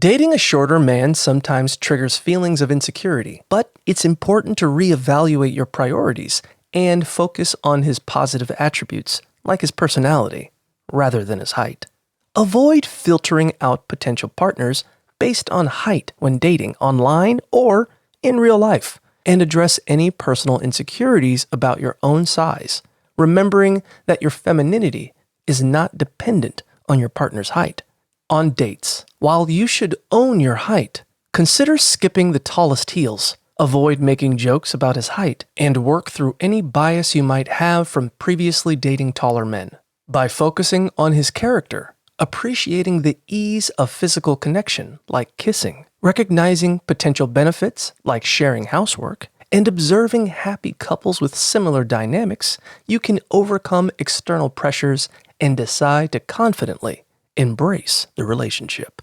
Dating a shorter man sometimes triggers feelings of insecurity, but it's important to reevaluate your priorities and focus on his positive attributes, like his personality, rather than his height. Avoid filtering out potential partners based on height when dating online or in real life, and address any personal insecurities about your own size, remembering that your femininity is not dependent on your partner's height. On dates, while you should own your height, consider skipping the tallest heels. Avoid making jokes about his height and work through any bias you might have from previously dating taller men. By focusing on his character, appreciating the ease of physical connection, like kissing, recognizing potential benefits, like sharing housework, and observing happy couples with similar dynamics, you can overcome external pressures and decide to confidently embrace the relationship.